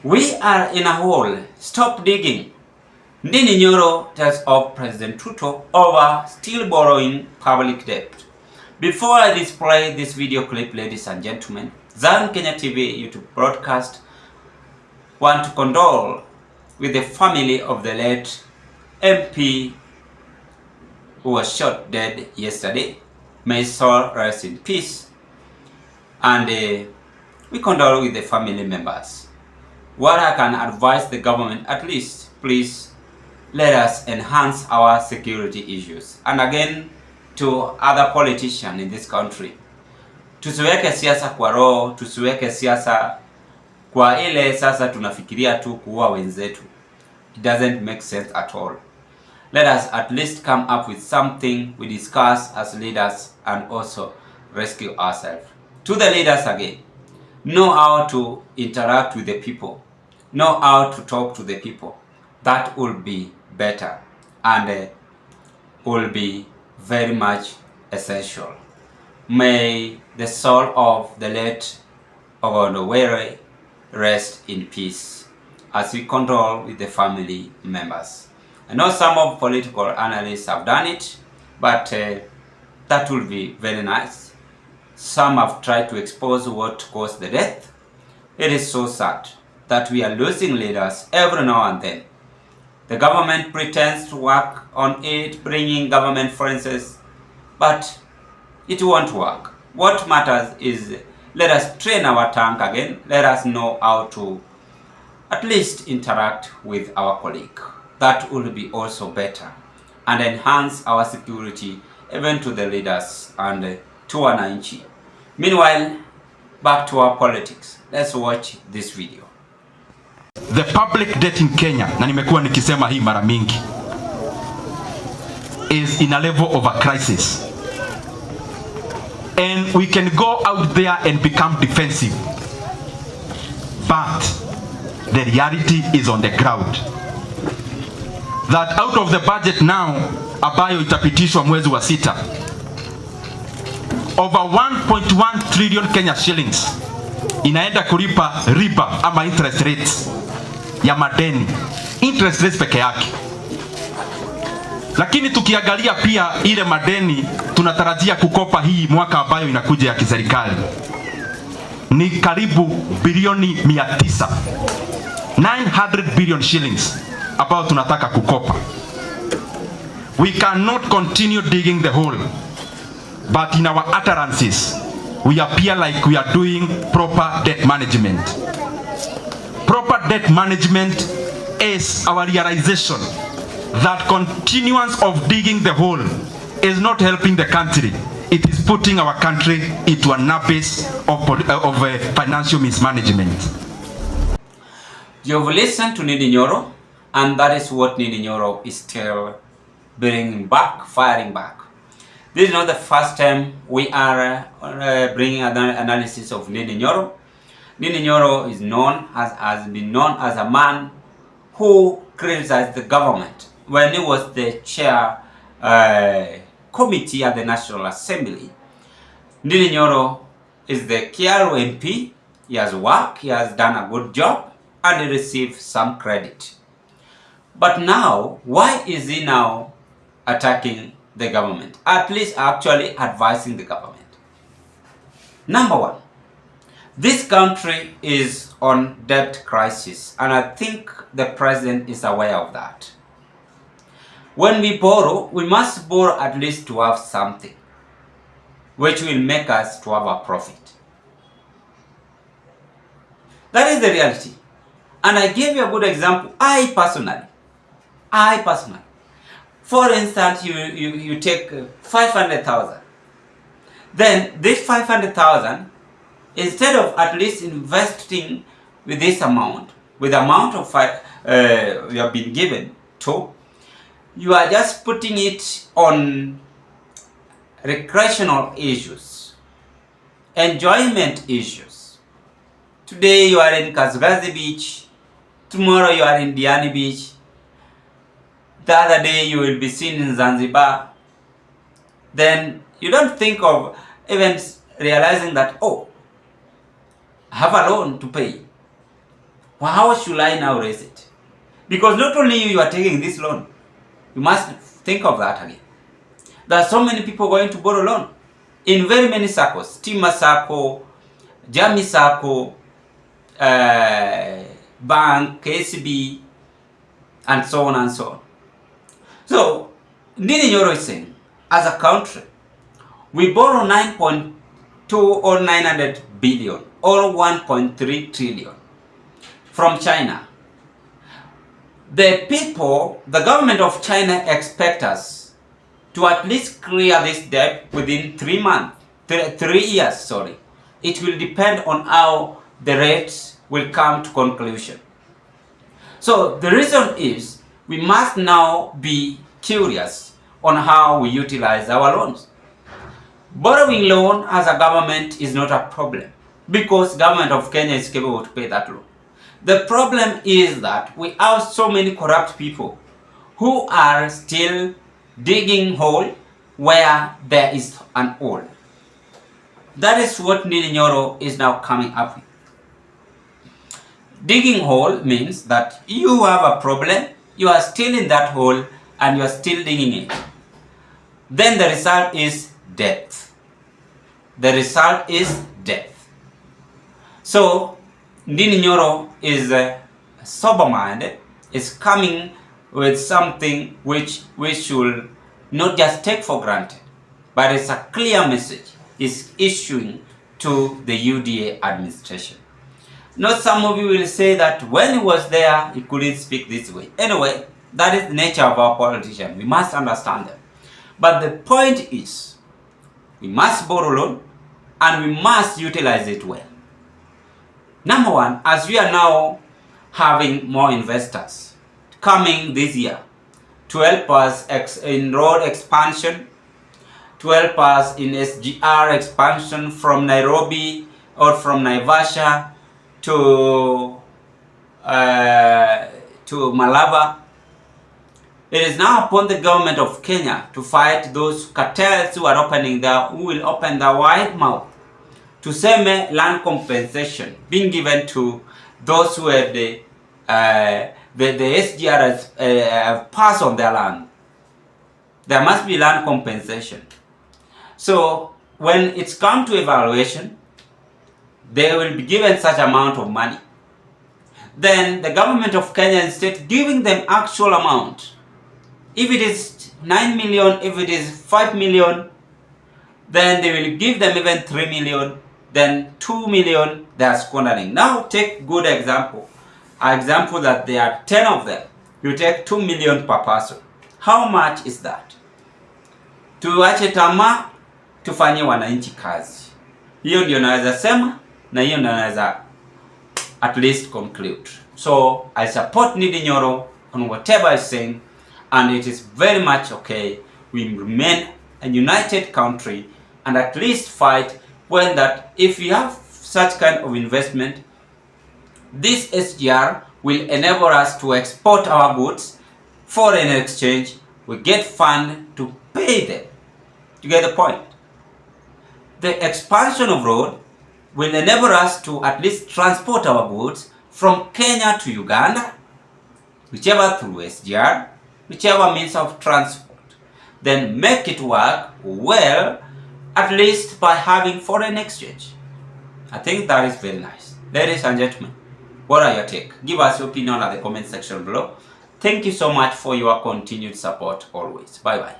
We are in a hole. Stop digging. NDINDI NYORO tells off President Ruto over still borrowing public debt. Before I display this video clip, ladies and gentlemen, Zion Kenya TV YouTube broadcast want to condole with the family of the late MP who was shot dead yesterday. May his soul rest in peace. And we condole with the family members. What I can advise the government, at least, please let us enhance our security issues. And again, to other politicians in this country, tusiweke siasa kwa roho, tusiweke siasa kwa ile sasa tunafikiria tu kuua wenzetu. It doesn't make sense at all. Let us at least come up with something we discuss as leaders and also rescue ourselves. To the leaders again, know how to interact with the people, know how to talk to the people. That will be better and will be very much essential. May the soul of the late Ogondowere rest in peace as we condole with the family members. I know some of political analysts have done it, but that will be very nice. Some have tried to expose what caused the death. It is so sad that we are losing leaders every now and then. The government pretends to work on it, bringing government forensics, but it won't work. What matters is let us train our tongue again. Let us know how to at least interact with our colleague. That will be also better and enhance our security even to the leaders and to wananchi. Meanwhile, back to our politics. Let's watch this video. The public debt in Kenya, na nimekuwa nikisema hii mara mingi, is in a level of a crisis. And we can go out there and become defensive. But the reality is on the ground. That out of the budget now, ambayo itapitishwa mwezi wa sita, over 1.1 trillion Kenya shillings inaenda kulipa riba ama interest rates ya madeni, interest rates peke yake. Lakini tukiangalia pia ile madeni tunatarajia kukopa hii mwaka ambayo inakuja ya kiserikali ni karibu bilioni 900, 900 billion shillings ambayo tunataka kukopa. We cannot continue digging the hole, but in our utterances we appear like we are doing proper debt management. Proper debt management is our realization that continuance of digging the hole is not helping the country. It is putting our country into an abyss of financial mismanagement. You've listened to NDINDI NYORO, and that is what NDINDI NYORO is still bringing back, firing back. This is not the first time we are bringing an analysis of NDINDI NYORO. NDINDI NYORO is known has been known as a man who criticized the government when he was the chair committee at the National Assembly. NDINDI NYORO is the Kiaru MP. He has worked, he has done a good job, and he received some credit. But now, why is he now attacking the government? At least actually advising the government. Number one, this country is on debt crisis, and I think the president is aware of that. When we borrow, we must borrow at least to have something which will make us to have a profit. That is the reality. And I gave you a good example. I personally, for instance, you take 500,000. Then this 500,000, instead of at least investing with this amount, with the amount of you have been given to, you are just putting it on recreational issues, enjoyment issues. Today you are in Kazgazi Beach, tomorrow you are in Diani Beach, the other day you will be seen in Zanzibar. Then you don't think of even realizing that, oh, I have a loan to pay. Well, how should I now raise it? Because not only you are taking this loan, you must think of that again. There are so many people going to borrow loan in very many circles. Stima Circle, Jamie Circle, Bank, KCB, and so on and so on. So, NDINDI NYORO is saying, as a country, we borrow 9.2 or 900 billion or 1.3 trillion from China. The people, the government of China expect us to at least clear this debt within 3 years, sorry. It will depend on how the rates will come to conclusion. So the reason is we must now be curious on how we utilize our loans. Borrowing loan as a government is not a problem because government of Kenya is capable to pay that loan. The problem is that we have so many corrupt people who are still digging hole where there is an hole. That is what NDINDI NYORO is now coming up with. Digging hole means that you have a problem, you are still in that hole and you are still digging it. Then the result is death. The result is death. So NDINDI NYORO is sober-minded, is coming with something which we should not just take for granted, but it's a clear message is issuing to the UDA administration. Now some of you will say that when he was there, he couldn't speak this way. Anyway, that is the nature of our politicians. We must understand them. But the point is, we must borrow loan and we must utilize it well. Number one, as we are now having more investors coming this year to help us in road expansion, to help us in SGR expansion from Nairobi or from Naivasha to Malaba. It is now upon the government of Kenya to fight those cartels who will open their wide mouth to say land compensation being given to those who have the SGR pass on their land. There must be land compensation. So when it's come to evaluation, they will be given such amount of money. Then the government of Kenya, instead giving them actual amount, if it is 9 million, if it is 5 million, then they will give them even 3 million, then 2 million they are squandering. Now take good example. An example that there are 10 of them. You take 2 million per person. How much is that? Tuache tamaa, tufanye wananchi kazi. Hiyo ndio naweza sema na hiyo ndio naweza at least conclude. So I support NDINDI NYORO on whatever is saying, and it is very much okay. We remain a united country and at least fight when that if we have such kind of investment, this SGR will enable us to export our goods, foreign exchange, we get fund to pay them. You get the point? The expansion of road will enable us to at least transport our goods from Kenya to Uganda, whichever through SGR, whichever means of transport. Then make it work well, at least by having foreign exchange. I think that is very nice. Ladies and gentlemen, what are your take? Give us your opinion at the comment section below. Thank you so much for your continued support always. Bye bye.